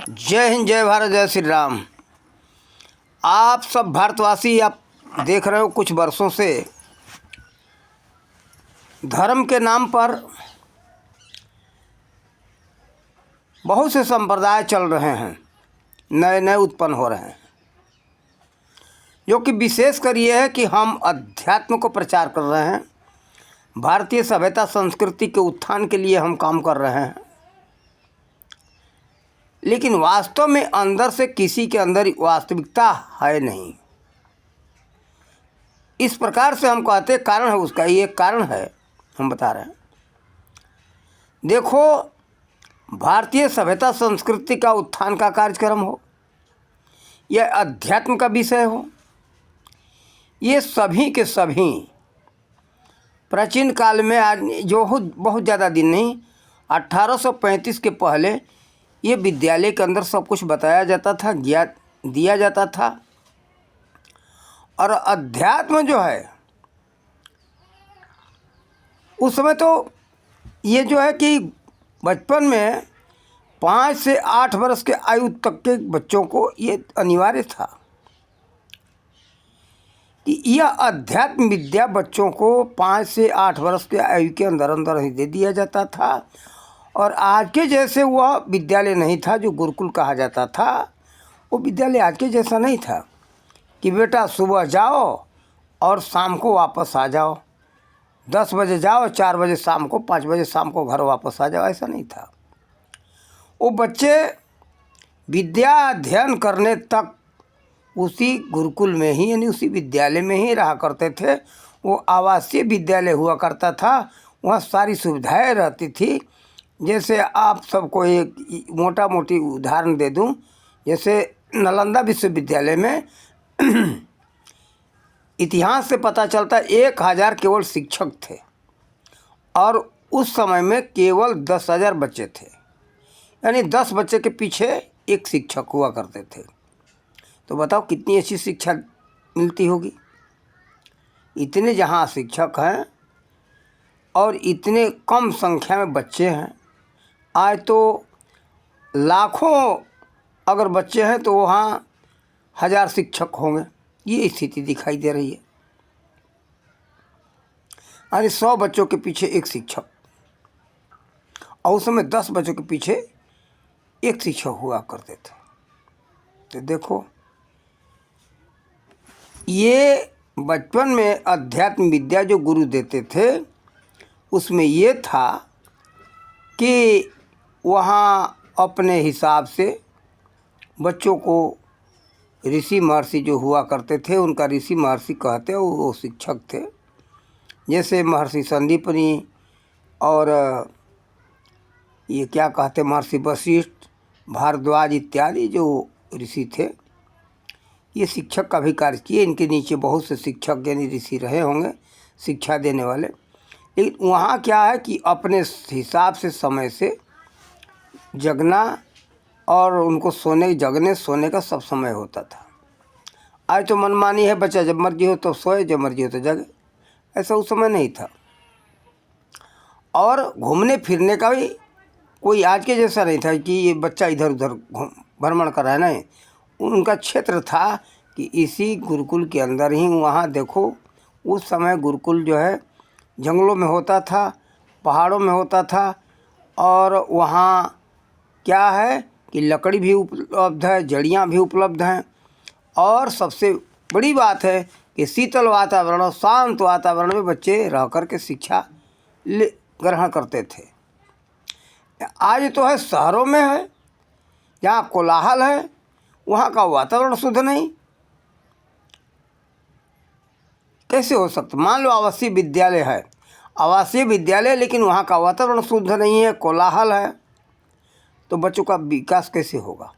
जय हिंद, जय भारत, जय श्री राम। आप सब भारतवासी, आप देख रहे हो कुछ वर्षों से धर्म के नाम पर बहुत से संप्रदाय चल रहे हैं, नए नए उत्पन्न हो रहे हैं, जो कि विशेषकर ये है कि हम अध्यात्म को प्रचार कर रहे हैं, भारतीय सभ्यता संस्कृति के उत्थान के लिए हम काम कर रहे हैं। लेकिन वास्तव में अंदर से किसी के अंदर वास्तविकता है नहीं। इस प्रकार से हम कहते कारण है, उसका ये कारण है, हम बता रहे हैं। देखो, भारतीय सभ्यता संस्कृति का उत्थान का कार्यक्रम हो, यह अध्यात्म का विषय हो, ये सभी के सभी प्राचीन काल में, आज जो बहुत ज़्यादा दिन नहीं, 1835 के पहले ये विद्यालय के अंदर सब कुछ बताया जाता था, ज्ञान दिया जाता था। और अध्यात्म जो है, उस समय तो ये जो है कि बचपन में 5 से 8 वर्ष के आयु तक के बच्चों को ये अनिवार्य था कि यह अध्यात्म विद्या बच्चों को 5 से 8 वर्ष के आयु के अंदर अंदर ही दे दिया जाता था। और आज के जैसे वह विद्यालय नहीं था जो गुरुकुल कहा जाता था। वो विद्यालय आज के जैसा नहीं था कि बेटा सुबह जाओ और शाम को वापस आ जाओ, 10 बजे जाओ, 4 बजे शाम को, 5 बजे शाम को घर वापस आ जाओ। ऐसा नहीं था। वो बच्चे विद्या अध्ययन करने तक उसी गुरुकुल में ही, यानी उसी विद्यालय में ही रहा करते थे। वो आवासीय विद्यालय हुआ करता था, वहाँ सारी सुविधाएं रहती थी। जैसे आप सबको एक मोटा मोटी उदाहरण दे दूं, जैसे नालंदा विश्वविद्यालय में इतिहास से पता चलता 1000 केवल शिक्षक थे और उस समय में केवल 10,000 बच्चे थे, यानी 10 बच्चे के पीछे एक शिक्षक हुआ करते थे। तो बताओ कितनी अच्छी शिक्षा मिलती होगी। इतने जहाँ शिक्षक हैं और इतने कम संख्या में बच्चे हैं, आज तो लाखों अगर बच्चे हैं तो वहाँ 1000 शिक्षक होंगे। ये स्थिति दिखाई दे रही है। अरे 100 बच्चों के पीछे एक शिक्षक, और उस समय 10 बच्चों के पीछे एक शिक्षक हुआ करते थे। तो देखो, ये बचपन में अध्यात्म विद्या जो गुरु देते थे, उसमें ये था कि वहाँ अपने हिसाब से बच्चों को ऋषि महर्षि जो हुआ करते थे, उनका ऋषि महर्षि कहते, वो शिक्षक थे। जैसे महर्षि संदीपनी और ये क्या कहते, महर्षि वशिष्ठ, भारद्वाज इत्यादि जो ऋषि थे, ये शिक्षक का भी कार्य किए। इनके नीचे बहुत से शिक्षक यानी ऋषि रहे होंगे, शिक्षा देने वाले। लेकिन वहाँ क्या है कि अपने हिसाब से समय से जगना और उनको जगने सोने का सब समय होता था। आज तो मनमानी है, बच्चा जब मर्जी हो तो सोए, जब मर्जी हो तो जगे। ऐसा उस समय नहीं था। और घूमने फिरने का भी कोई आज के जैसा नहीं था कि ये बच्चा इधर उधर भ्रमण कर रहा है। नहीं, उनका क्षेत्र था कि इसी गुरुकुल के अंदर ही। वहाँ देखो, उस समय गुरुकुल जो है जंगलों में होता था, पहाड़ों में होता था। और वहाँ क्या है कि लकड़ी भी उपलब्ध है, जड़ियाँ भी उपलब्ध हैं, और सबसे बड़ी बात है कि शीतल वातावरण और शांत वातावरण में बच्चे रह कर के शिक्षा ग्रहण करते थे। आज तो है शहरों में है, जहाँ कोलाहल है, वहाँ का वातावरण शुद्ध नहीं। कैसे हो सकता? मान लो आवासीय विद्यालय है, आवासीय विद्यालय, लेकिन वहाँ का वातावरण शुद्ध नहीं है, कोलाहल है, तो बच्चों का विकास कैसे होगा?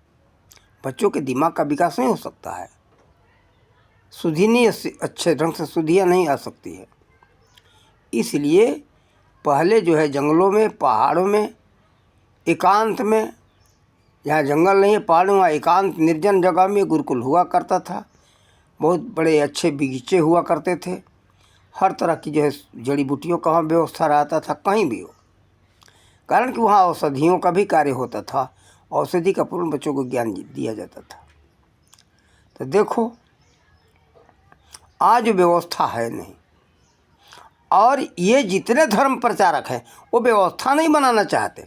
बच्चों के दिमाग का विकास नहीं हो सकता है। शुद्धि नहीं, अच्छे ढंग से शुद्धियाँ नहीं आ सकती है। इसलिए पहले जो है जंगलों में, पहाड़ों में, एकांत में, जहाँ जंगल नहीं है, पहाड़ में, वहाँ एकांत निर्जन जगह में गुरुकुल हुआ करता था। बहुत बड़े अच्छे बगीचे हुआ करते थे। हर तरह की जो है जड़ी बूटियों का वहाँ व्यवस्था रहता था, कहीं भी हो, कारण कि वहाँ औषधियों का भी कार्य होता था। औषधि का पूर्ण बच्चों को ज्ञान दिया जाता था। तो देखो आज व्यवस्था है नहीं, और ये जितने धर्म प्रचारक हैं वो व्यवस्था नहीं बनाना चाहते।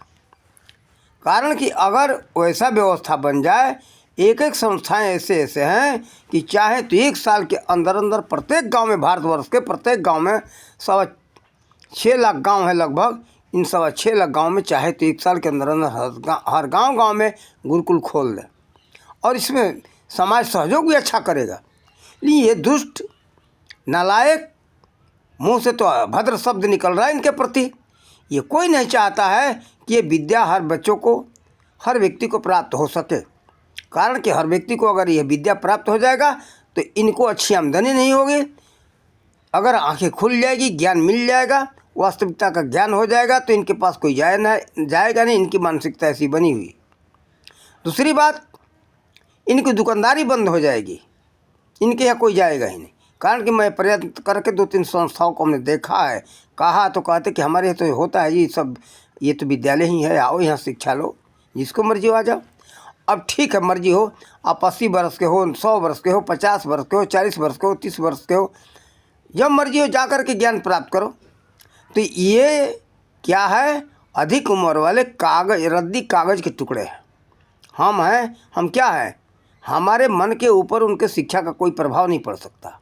कारण कि अगर वैसा व्यवस्था बन जाए, एक एक संस्थाएं ऐसे ऐसे हैं कि चाहे तो 1 साल के अंदर अंदर प्रत्येक गांव में, भारतवर्ष के प्रत्येक गांव में 6.25 लाख गांव है लगभग, इन 6.25 लाख गांव में चाहे तो 1 साल के अंदर अंदर हर गांव में गुरुकुल खोल दें, और इसमें समाज सहयोग भी अच्छा करेगा। लेकिन ये दुष्ट नालायक मुंह से तो अभद्र शब्द निकल रहा है इनके प्रति। ये कोई नहीं चाहता है कि ये विद्या हर बच्चों को, हर व्यक्ति को प्राप्त हो सके। कारण कि हर व्यक्ति को अगर यह विद्या प्राप्त हो जाएगा तो इनको अच्छी आमदनी नहीं होगी। अगर आंखें खुल जाएगी, ज्ञान मिल जाएगा, वास्तविकता का ज्ञान हो जाएगा, तो इनके पास कोई जाएगा नहीं। इनकी मानसिकता ऐसी बनी हुई। दूसरी बात, इनकी दुकानदारी बंद हो जाएगी, इनके यहाँ कोई जाएगा ही नहीं। कारण कि मैं प्रयत्न करके 2-3 संस्थाओं को हमने देखा है, कहा तो कहते कि हमारे यहाँ तो होता है जी सब, ये तो विद्यालय ही है, आओ यहाँ शिक्षा लो, जिसको मर्जी हो आ जाओ। अब ठीक है, मर्जी हो, आप 80 वर्ष के हो, 100 वर्ष के हो, 50 वर्ष के हो, 40 वर्ष के हो, 30 वर्ष के हो, जब मर्जी हो जा कर के ज्ञान प्राप्त करो। तो ये क्या है, अधिक उम्र वाले कागज, रद्दी कागज के टुकड़े हैं। हम हैं, हम क्या हैं, हमारे मन के ऊपर उनके शिक्षा का कोई प्रभाव नहीं पड़ सकता।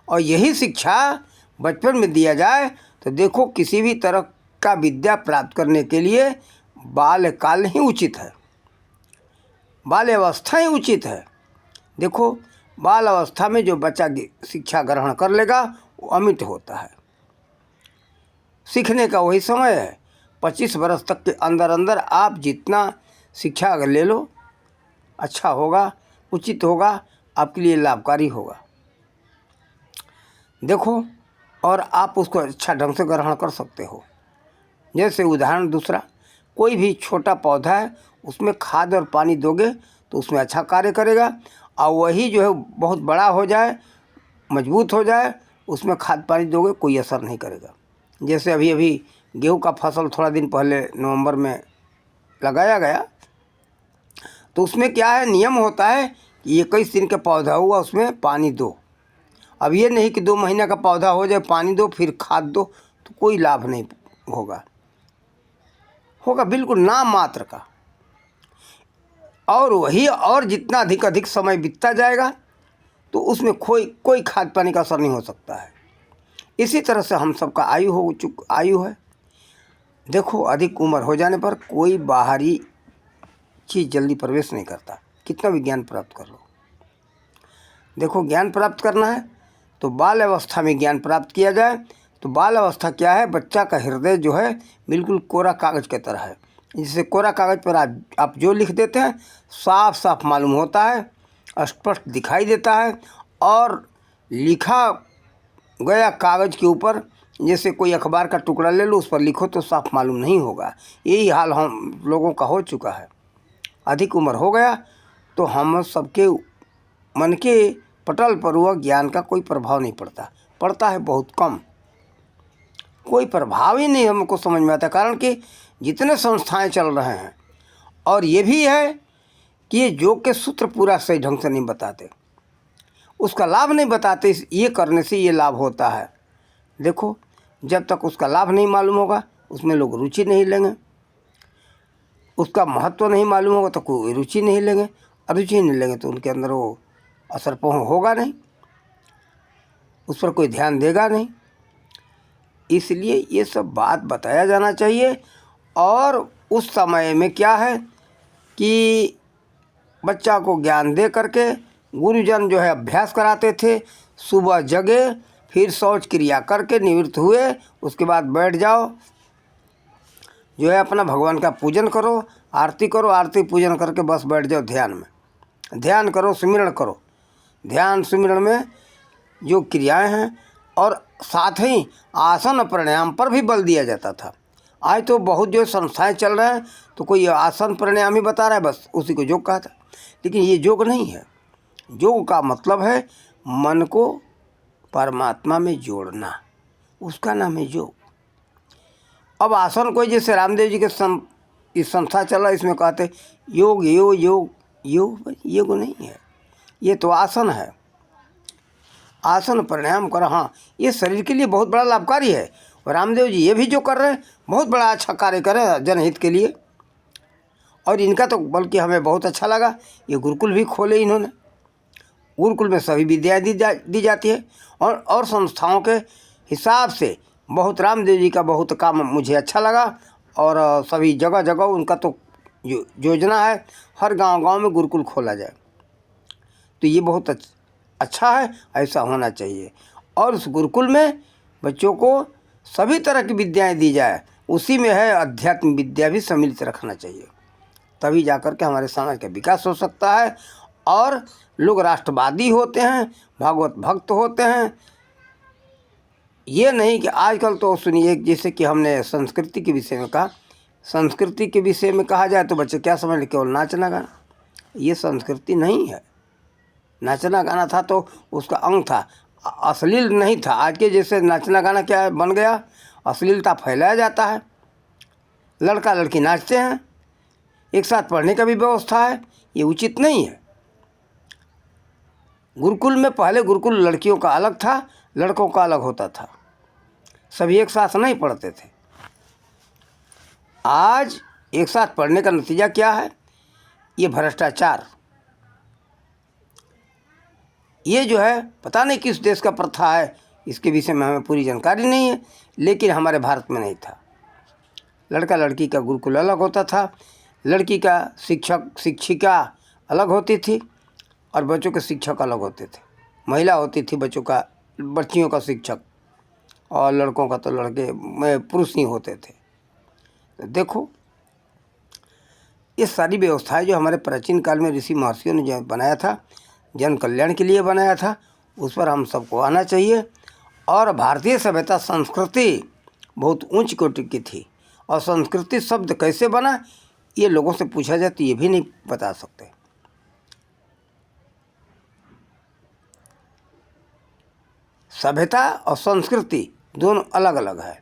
और यही शिक्षा बचपन में दिया जाए तो देखो किसी भी तरह का विद्या प्राप्त करने के लिए बाल्यकाल ही उचित है, बाल्यावस्था ही उचित है। देखो बाल अवस्था में जो बच्चा शिक्षा ग्रहण कर लेगा वो अमिट होता है। सीखने का वही समय है। 25 वर्ष तक के अंदर अंदर आप जितना शिक्षा अगर ले लो, अच्छा होगा, उचित होगा, आपके लिए लाभकारी होगा। देखो, और आप उसको अच्छा ढंग से ग्रहण कर सकते हो। जैसे उदाहरण दूसरा, कोई भी छोटा पौधा है, उसमें खाद और पानी दोगे तो उसमें अच्छा कार्य करेगा। और वही जो है बहुत बड़ा हो जाए, मजबूत हो जाए, उसमें खाद पानी दोगे कोई असर नहीं करेगा। जैसे अभी अभी गेहूं का फसल थोड़ा दिन पहले नवंबर में लगाया गया, तो उसमें क्या है, नियम होता है कि 21 दिन का पौधा हुआ उसमें पानी दो। अब ये नहीं कि 2 महीने का पौधा हो जाए, पानी दो फिर खाद दो, तो कोई लाभ नहीं होगा बिल्कुल नाम मात्र का। और वही, और जितना अधिक समय बीतता जाएगा तो उसमें कोई खाद पानी का असर नहीं हो सकता है। इसी तरह से हम सबका आयु है। देखो अधिक उम्र हो जाने पर कोई बाहरी चीज़ जल्दी प्रवेश नहीं करता, कितना भी ज्ञान प्राप्त कर लो। देखो ज्ञान प्राप्त करना है तो बाल अवस्था में ज्ञान प्राप्त किया जाए। तो बाल अवस्था क्या है, बच्चा का हृदय जो है बिल्कुल कोरा कागज़ की तरह है। जिससे कोरा कागज़ पर आप जो लिख देते हैं साफ साफ मालूम होता है, स्पष्ट दिखाई देता है। और लिखा गया कागज़ के ऊपर, जैसे कोई अखबार का टुकड़ा ले लो, उस पर लिखो तो साफ मालूम नहीं होगा। यही हाल हम लोगों का हो चुका है। अधिक उम्र हो गया तो हम सबके मन के पटल पर हुआ ज्ञान का कोई प्रभाव नहीं पड़ता है बहुत कम, कोई प्रभाव ही नहीं हमको समझ में आता। कारण कि जितने संस्थाएं चल रहे हैं, और ये भी है कि ये योग के सूत्र पूरा सही ढंग से नहीं बताते, उसका लाभ नहीं बताते। ये करने से ये लाभ होता है। देखो जब तक उसका लाभ नहीं मालूम होगा उसमें लोग रुचि नहीं लेंगे, उसका महत्व नहीं मालूम होगा तो कोई रुचि नहीं लेंगे, अरुचि नहीं लेंगे तो उनके अंदर वो असर होगा नहीं, उस पर कोई ध्यान देगा नहीं। इसलिए ये सब बात बताया जाना चाहिए। और उस समय में क्या है कि बच्चा को ज्ञान दे करके गुरुजन जो है अभ्यास कराते थे। सुबह जगे, फिर शौच क्रिया करके निवृत्त हुए, उसके बाद बैठ जाओ, जो है अपना भगवान का पूजन करो, आरती करो, आरती पूजन करके बस बैठ जाओ ध्यान में। ध्यान करो, सुमिरन करो। ध्यान सुमिरन में जो क्रियाएं हैं, और साथ ही आसन और प्राणायाम पर भी बल दिया जाता था। आज तो बहुत जो संस्थाएं चल रहे हैं तो कोई आसन प्राणायाम ही बता रहा है, बस उसी को योग कहा था। लेकिन ये योग नहीं है। योग का मतलब है मन को परमात्मा में जोड़ना, उसका नाम है योग। अब आसन कोई जैसे रामदेव जी के इस संस्था चल रहा है, इसमें कहते योग योग योग योग योग नहीं है, ये तो आसन है। आसन प्राणायाम कर, हाँ ये शरीर के लिए बहुत बड़ा लाभकारी है। और रामदेव जी ये भी जो कर रहे हैं बहुत बड़ा अच्छा कार्य कर रहे हैं जनहित के लिए। और इनका तो बल्कि हमें बहुत अच्छा लगा, ये गुरुकुल भी खोले इन्होंने। गुरुकुल में सभी विद्याएँ दी जाती है और संस्थाओं के हिसाब से बहुत रामदेव जी का बहुत काम मुझे अच्छा लगा। और सभी जगह जगह उनका तो योजना है हर गांव में गुरुकुल खोला जाए, तो ये बहुत अच्छा है, ऐसा होना चाहिए। और उस गुरुकुल में बच्चों को सभी तरह की विद्याएं दी जाए, उसी में है अध्यात्म विद्या भी सम्मिलित रखना चाहिए, तभी जाकर के हमारे समाज का विकास हो सकता है। और लोग राष्ट्रवादी होते हैं, भागवत भक्त होते हैं, ये नहीं कि आजकल तो सुनिए, जैसे कि हमने संस्कृति के विषय में कहा, संस्कृति के विषय में कहा जाए तो बच्चे क्या समझ, केवल नाचना गाना, ये संस्कृति नहीं है। नाचना गाना था तो उसका अंग था, अश्लील नहीं था। आज के जैसे नाचना गाना क्या बन गया, अश्लीलता फैलाया जाता है, लड़का लड़की नाचते हैं, एक साथ पढ़ने का भी व्यवस्था है, ये उचित नहीं है। गुरुकुल में पहले गुरुकुल लड़कियों का अलग था, लड़कों का अलग होता था, सभी एक साथ नहीं पढ़ते थे। आज एक साथ पढ़ने का नतीजा क्या है, ये भ्रष्टाचार, ये जो है पता नहीं किस देश का प्रथा है, इसके विषय में हमें पूरी जानकारी नहीं है, लेकिन हमारे भारत में नहीं था। लड़का लड़की का गुरुकुल अलग होता था, लड़की का शिक्षक शिक्षिका अलग होती थी और बच्चों के शिक्षक अलग होते थे। महिला होती थी बच्चियों का शिक्षक, और लड़कों का तो लड़के में पुरुष ही होते थे। तो देखो ये सारी व्यवस्थाएं जो हमारे प्राचीन काल में ऋषि महर्षियों ने जो बनाया था, जन कल्याण के लिए बनाया था, उस पर हम सबको आना चाहिए। और भारतीय सभ्यता संस्कृति बहुत ऊंच कोटि की थी, और संस्कृति शब्द कैसे बना ये लोगों से पूछा जाए तो ये भी नहीं बता सकते। सभ्यता और संस्कृति दोनों अलग अलग है,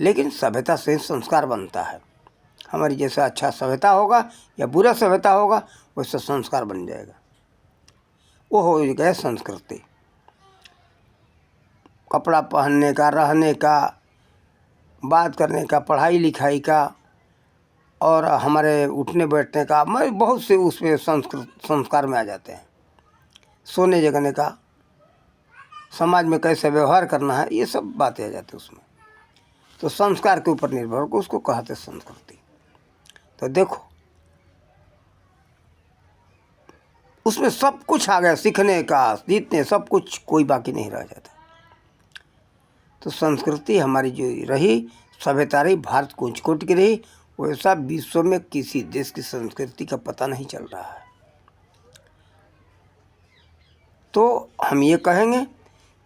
लेकिन सभ्यता से संस्कार बनता है। हमारी जैसा अच्छा सभ्यता होगा या बुरा सभ्यता होगा, वैसा संस्कार बन जाएगा, वो हो गया संस्कृति। कपड़ा पहनने का, रहने का, बात करने का, पढ़ाई लिखाई का, और हमारे उठने बैठने का, बहुत से उसमें संस्कार में आ जाते हैं। सोने जगने का, समाज में कैसे व्यवहार करना है, ये सब बातें आ जाती हैं उसमें। तो संस्कार के ऊपर निर्भर को उसको कहते संस्कृति। तो देखो उसमें सब कुछ आ गया, सीखने का, जीतने, सब कुछ, कोई बाकी नहीं रह जाता। तो संस्कृति हमारी जो रही, सभ्यता रही, भारत को ऊंच कोटि की रही, वैसा विश्व में किसी देश की संस्कृति का पता नहीं चल रहा है। तो हम ये कहेंगे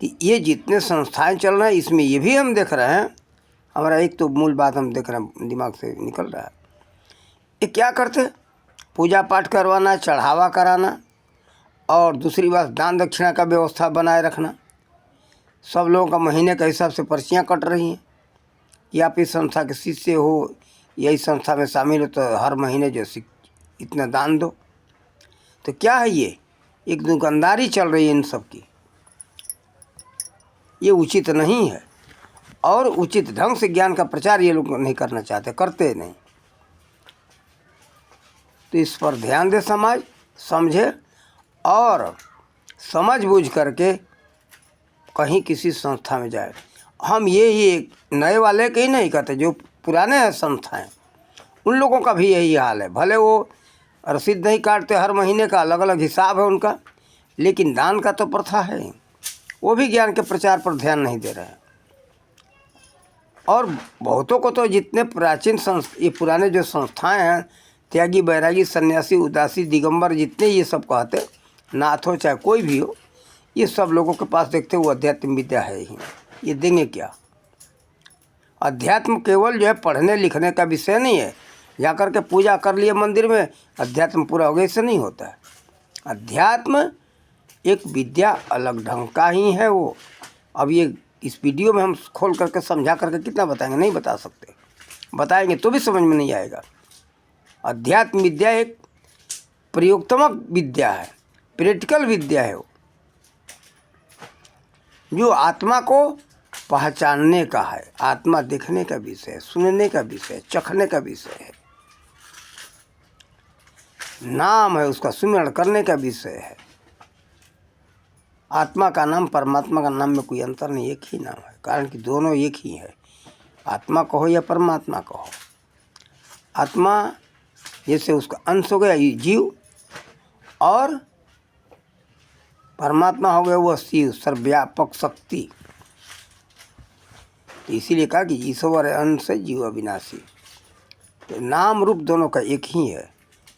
कि ये जितने संस्थाएं चल रहे हैं, इसमें ये भी हम देख रहे हैं, हमारा एक तो मूल बात हम देख रहे हैं, दिमाग से निकल रहा है, ये क्या करते, पूजा पाठ करवाना, चढ़ावा कराना, और दूसरी बात दान दक्षिणा का व्यवस्था बनाए रखना। सब लोगों का महीने के हिसाब से पर्चियाँ कट रही हैं कि आप इस संस्था के शिष्य हो या इस संस्था में शामिल हो तो हर महीने जो इतना दान दो। तो क्या है ये, एक दुकानदारी चल रही है इन सब की, ये उचित नहीं है। और उचित ढंग से ज्ञान का प्रचार ये लोग नहीं करना चाहते, करते नहीं। तो इस पर ध्यान दे, समाज समझे और समझ बूझ करके कहीं किसी संस्था में जाए। हम ये नए वाले के ही नहीं कहते, जो पुराने हैं संस्थाएं, उन लोगों का भी यही हाल है। भले वो रसीद नहीं काटते, हर महीने का अलग अलग हिसाब है उनका, लेकिन दान का तो प्रथा है। वो भी ज्ञान के प्रचार पर ध्यान नहीं दे रहे हैं। और बहुतों को तो जितने प्राचीन ये पुराने जो संस्थाएं हैं, त्यागी, बैरागी, सन्यासी, उदासी, दिगंबर, जितने ये सब कहते, नाथ हो चाहे कोई भी हो, ये सब लोगों के पास देखते वो अध्यात्म विद्या है ही, ये देंगे क्या। अध्यात्म केवल जो है पढ़ने लिखने का विषय नहीं है, जाकर के पूजा कर लिए मंदिर में, अध्यात्म पूरा हो गया, इससे नहीं होता है। अध्यात्म एक विद्या अलग ढंग का ही है वो। अब ये इस वीडियो में हम खोल करके समझा करके कितना बताएंगे, नहीं बता सकते। बताएंगे तो भी समझ में नहीं आएगा। अध्यात्म विद्या एक प्रयोगात्मक विद्या है, प्रैक्टिकल विद्या है वो, जो आत्मा को पहचानने का है, आत्मा देखने का विषय है, सुनने का विषय है, चखने का विषय है, नाम है उसका, सुमिरन करने का विषय है। आत्मा का नाम परमात्मा का नाम में कोई अंतर नहीं, एक ही नाम है, कारण कि दोनों एक ही है। आत्मा कहो या परमात्मा कहो, आत्मा जैसे उसका अंश हो गया जीव, और परमात्मा हो गया वह शिव, सर्वव्यापक शक्ति। तो इसीलिए कहा कि ईश्वर अंश है, जीव अविनाशी। तो नाम रूप दोनों का एक ही है।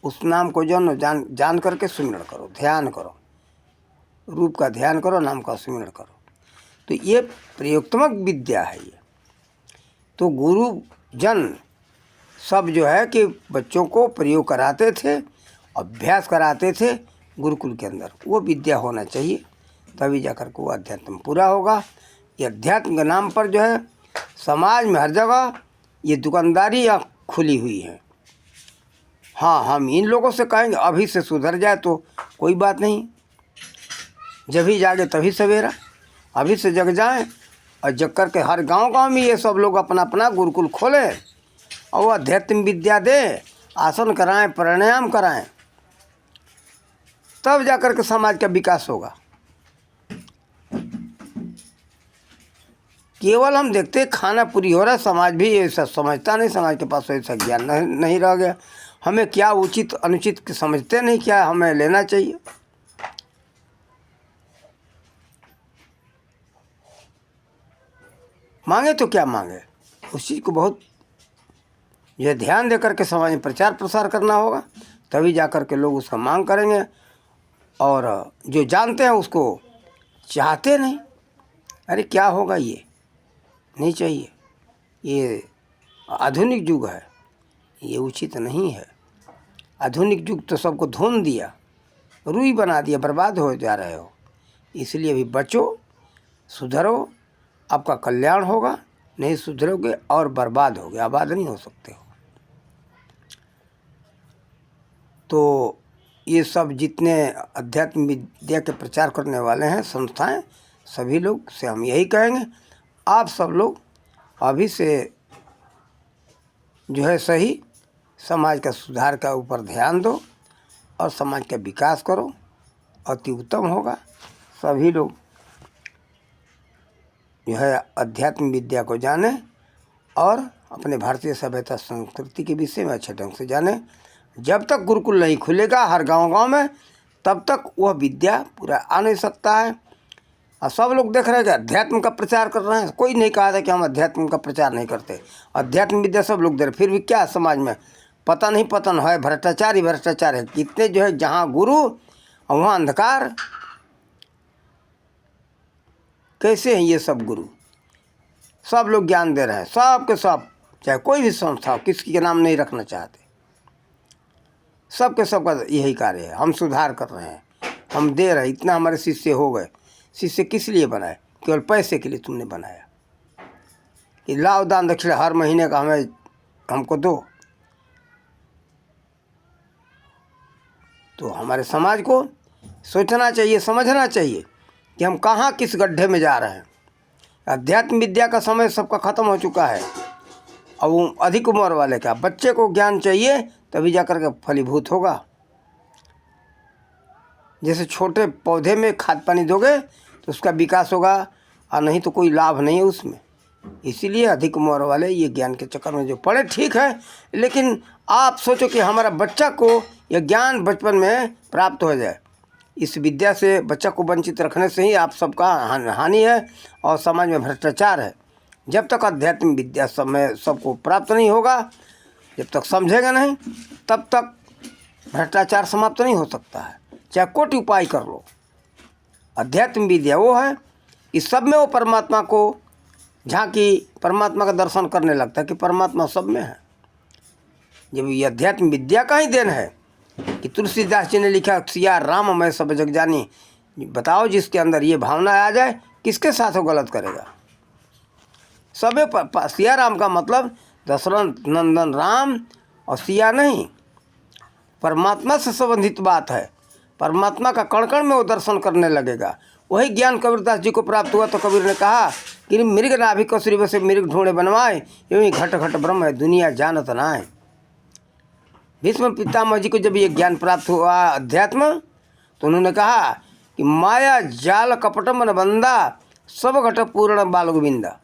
उस नाम को जान करके सुमिरन करो, ध्यान करो, रूप का ध्यान करो, नाम का सुमिरन करो। तो ये प्रयोगात्मक विद्या है ये। तो गुरुजन सब जो है कि बच्चों को प्रयोग कराते थे, अभ्यास कराते थे गुरुकुल के अंदर, वो विद्या होना चाहिए, तभी जाकर के वो अध्यात्म पूरा होगा। ये अध्यात्म के नाम पर जो है समाज में हर जगह ये दुकानदारी खुली हुई है। हाँ, हम इन लोगों से कहेंगे अभी से सुधर जाए तो कोई बात नहीं, जब ही जागे तभी सवेरा, अभी से जग जाएं, और जग करके हर गांव में ये सब लोग अपना अपना गुरुकुल खोलें और वो अध्यात्म विद्या दें, आसन कराएं, प्राणायाम कराएं, तब जाकर के समाज का विकास होगा। केवल हम देखते हैं खाना पूरी हो रहा है, समाज भी ऐसा समझता नहीं, समाज के पास ऐसा ज्ञान नहीं रह गया। हमें क्या उचित अनुचित समझते नहीं, क्या हमें लेना चाहिए। मांगे तो क्या मांगे, उस चीज़ को बहुत यह ध्यान दे करके समाज में प्रचार प्रसार करना होगा, तभी जा कर के लोग उसका मांग करेंगे। और जो जानते हैं उसको चाहते नहीं, अरे क्या होगा, ये नहीं चाहिए, ये आधुनिक युग है, ये उचित नहीं है। आधुनिक युग तो सबको धोन दिया, रुई बना दिया, बर्बाद हो जा रहे हो। इसलिए अभी बचो, सुधरो, आपका कल्याण होगा। नहीं सुधरोगे और बर्बाद होगे, आबाद नहीं हो सकते हो। तो ये सब जितने अध्यात्म विद्या के प्रचार करने वाले हैं संस्थाएं, सभी लोग से हम यही कहेंगे, आप सब लोग अभी से जो है सही समाज का सुधार का ऊपर ध्यान दो और समाज का विकास करो, अति उत्तम होगा। सभी लोग जो है अध्यात्म विद्या को जाने और अपने भारतीय सभ्यता संस्कृति के विषय में अच्छे ढंग से जाने। जब तक गुरुकुल नहीं खुलेगा हर गांव में, तब तक वह विद्या पूरा आ नहीं सकता है। और सब लोग देख रहे हैं कि अध्यात्म का प्रचार कर रहे हैं, कोई नहीं कहा था कि हम अध्यात्म का प्रचार नहीं करते। अध्यात्म विद्या सब लोग दे रहे, फिर भी क्या समाज में पतन ही पतन है, भ्रष्टाचार ही भ्रष्टाचार है। कितने जो है जहाँ गुरु और वहाँ अंधकार, कैसे हैं ये सब गुरु? सब लोग ज्ञान दे रहे हैं, सब के सब, चाहे कोई भी संस्था हो, किसी के नाम नहीं रखना चाहते, सबके सबका यही कार्य है। हम सुधार कर रहे हैं, हम दे रहे हैं, इतना हमारे शिष्य हो गए। शिष्य किस लिए बनाए? केवल पैसे के लिए तुमने बनाया कि लाओ दान दक्षिणा हर महीने का हमको दो। तो हमारे समाज को सोचना चाहिए, समझना चाहिए कि हम कहाँ किस गड्ढे में जा रहे हैं। अध्यात्म विद्या का समय सबका ख़त्म हो चुका है। और वो अधिक उम्र वाले का बच्चे को ज्ञान चाहिए, तभी जाकर के फलीभूत होगा। जैसे छोटे पौधे में खाद पानी दोगे तो उसका विकास होगा, और नहीं तो कोई लाभ नहीं है उसमें। इसीलिए अधिक उम्र वाले ये ज्ञान के चक्कर में जो पड़े, ठीक है, लेकिन आप सोचो कि हमारा बच्चा को यह ज्ञान बचपन में प्राप्त हो जाए। इस विद्या से बच्चा को वंचित रखने से ही आप सबका हानि है और समाज में भ्रष्टाचार है। जब तक अध्यात्म विद्या समय सबको प्राप्त नहीं होगा, जब तक समझेगा नहीं, तब तक भ्रष्टाचार समाप्त नहीं हो सकता है, चाहे कोटि उपाय कर लो। अध्यात्म विद्या वो है, इस सब में वो परमात्मा को झांकी, परमात्मा का दर्शन करने लगता है कि परमात्मा सब में है। जब ये अध्यात्म विद्या का ही देन है कि तुलसीदास जी ने लिखा, सिया राम मैं सब जग जानी। बताओ, जिसके अंदर ये भावना आ जाए, किसके साथ वो गलत करेगा? सबे सिया राम का मतलब दशरथ नंदन राम और सिया नहीं, परमात्मा से संबंधित बात है। परमात्मा का कण कण में वो दर्शन करने लगेगा। वही ज्ञान कबीरदास जी को प्राप्त हुआ तो कबीर ने कहा कि मृग नाभि कसूरी बसे मृग ढूंढे बनवाए, यूँ ही घट घट ब्रह्म है दुनिया जानत नाय। भीष्म पितामह जी को जब ये ज्ञान प्राप्त हुआ अध्यात्म, तो उन्होंने कहा कि माया जाल कपटम न बंदा सब घट पूर्ण बाल गोविंदा।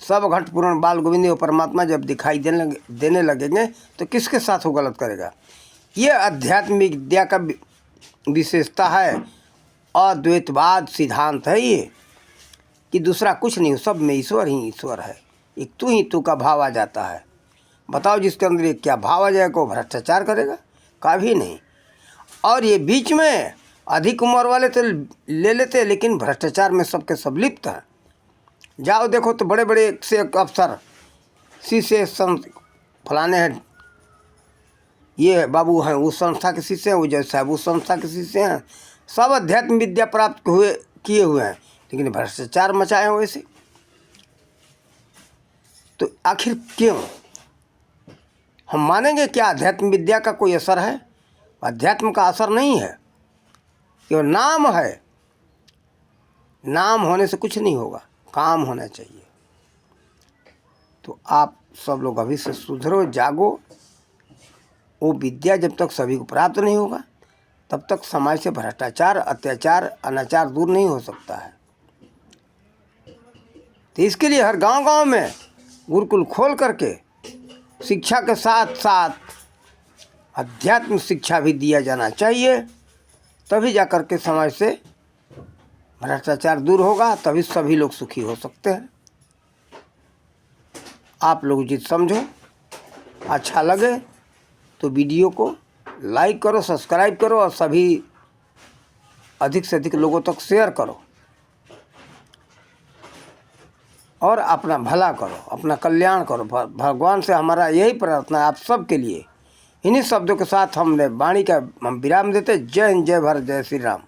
सब घट पूर्ण बाल गोविंद वो परमात्मा जब दिखाई देने लगेंगे तो किसके साथ वो गलत करेगा। ये अध्यात्म विद्या का विशेषता है, अद्वैतवाद सिद्धांत है ये, कि दूसरा कुछ नहीं, सब में ईश्वर ही ईश्वर है। एक तू ही तू का भाव आ जाता है। बताओ जिसके अंदर एक क्या भाव आ जाएगा वो भ्रष्टाचार करेगा? कभी नहीं। और ये बीच में अधिक उम्र वाले तो ले लेते हैं, लेकिन भ्रष्टाचार में सबके सब लिप्त हैं। जाओ देखो तो बड़े बड़े से अफसर शीशे संत फलाने हैं, ये बाबू हैं उस संस्था के शिष्य हैं, वो जज साहब उस संस्था के शिष्य हैं, सब अध्यात्म विद्या प्राप्त किए हुए हैं, लेकिन भ्रष्टाचार मचाए हुए से। तो आखिर क्यों? हम मानेंगे क्या अध्यात्म विद्या का कोई असर है? अध्यात्म का असर नहीं है, केवल नाम है। नाम होने से कुछ नहीं होगा, काम होना चाहिए। तो आप सब लोग अभी से सुधरो, जागो। वो विद्या जब तक सभी को प्राप्त नहीं होगा तब तक समाज से भ्रष्टाचार, अत्याचार, अनाचार दूर नहीं हो सकता है। तो इसके लिए हर गांव-गांव में गुरुकुल खोल करके शिक्षा के साथ साथ अध्यात्म शिक्षा भी दिया जाना चाहिए। तभी जाकर के समाज से भ्रष्टाचार दूर होगा, तभी सभी लोग सुखी हो सकते हैं। आप लोग जित समझो, अच्छा लगे तो वीडियो को लाइक करो, सब्सक्राइब करो और सभी अधिक से अधिक लोगों तक शेयर करो और अपना भला करो, अपना कल्याण करो। भगवान से हमारा यही प्रार्थना है आप सब के लिए। इन्हीं शब्दों के साथ हमने वाणी का हम विराम देते। जय हिंद, जय भारत, जय श्री राम।